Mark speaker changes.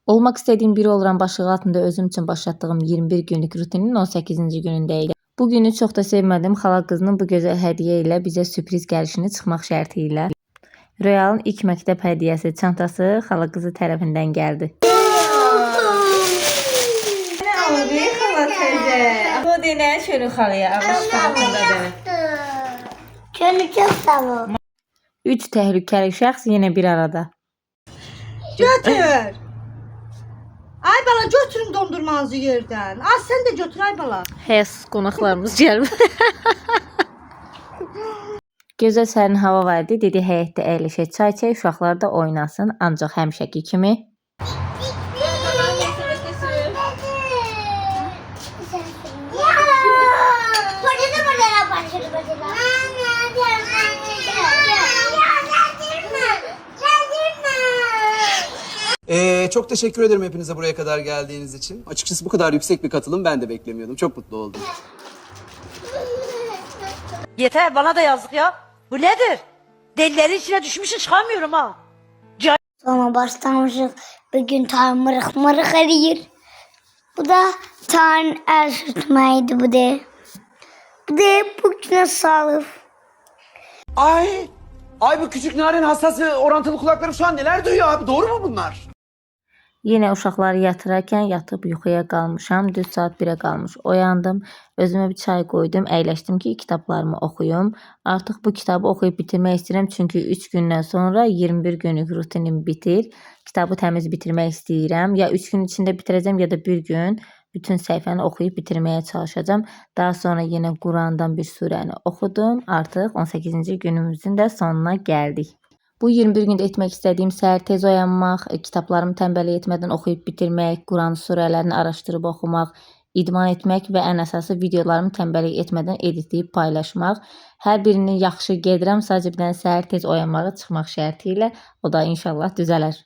Speaker 1: Olmaq istədiyim biri oluram başlığı altında özüm üçün başlatdığım 21 günlük rutinin 18-ci günündəyik. Bu günü çox da sevmədim. Xala qızının bu gözəl hədiyyə ilə bizə sürpriz gəlişini çıxmaq şərti ilə. Royalın ilk məktəb hədiyyəsi çantası xala qızı tərəfindən gəldi. Nə aldı xala teyzə? Bu denə şöyle xalaya almışdı.
Speaker 2: Çölü çok sağ
Speaker 1: 3 təhlükəli şəxs yenə bir arada.
Speaker 3: Götür. Ay bala götürün dondurmanızı yerdən. Az sen de götür ay bala.
Speaker 1: Həs qonaqlarımız gəlmir. Gözəl sərin hava var idi. Dedi həyətdə əyləşək, çay çək, uşaqlar da oynasın. Ancaq həmişəki kimi
Speaker 4: Çok teşekkür ederim hepinize buraya kadar geldiğiniz için. Açıkçası bu kadar yüksek bir katılım ben de beklemiyordum. Çok mutlu oldum.
Speaker 5: Yeter bana da yazık ya. Bu nedir? Delilerin içine düşmüşsün çıkamıyorum ha.
Speaker 2: Sonra başlamışız. Bir gün Tanrı mırık mırık eriyor. Bu da Tanrı el sürtmeydi bu da. Bu da bugüne sağlık.
Speaker 4: Ay bu küçük narin hassas ve orantılı kulaklarım şu an neler duyuyor abi, doğru mu bunlar?
Speaker 1: yenə uşaqları yatırarkən yatıb yuxuya qalmışam. Düz saat 1-ə qalmış. Oyandım. Özümə bir çay qoydum. Əyləşdim ki, kitablarımı oxuyum. Artıq bu kitabı oxuyub bitirmək istəyirəm. Çünki 3 gündən sonra 21 günlük rutinim bitir. Kitabı təmiz bitirmək istəyirəm. Ya 3 gün içində bitirəcəm ya da bir gün bütün səhifəni oxuyub bitirməyə çalışacağım. Daha sonra yenə Qurandan bir surəni oxudum. Artıq 18-ci günümüzün də sonuna gəldik. Bu 21 gündə etmək istədiyim səhər tez oyanmaq, kitablarımı tənbəllik etmədən oxuyub bitirmək, Quran surələrini araşdırıb oxumaq, idman etmək və ən əsası videolarımı tənbəllik etmədən editləyib paylaşmaq. Hər birini yaxşı gedirəm, sadəcə bir dənə səhər tez oyanmağa çıxmaq şərti ilə. O da inşallah düzələr.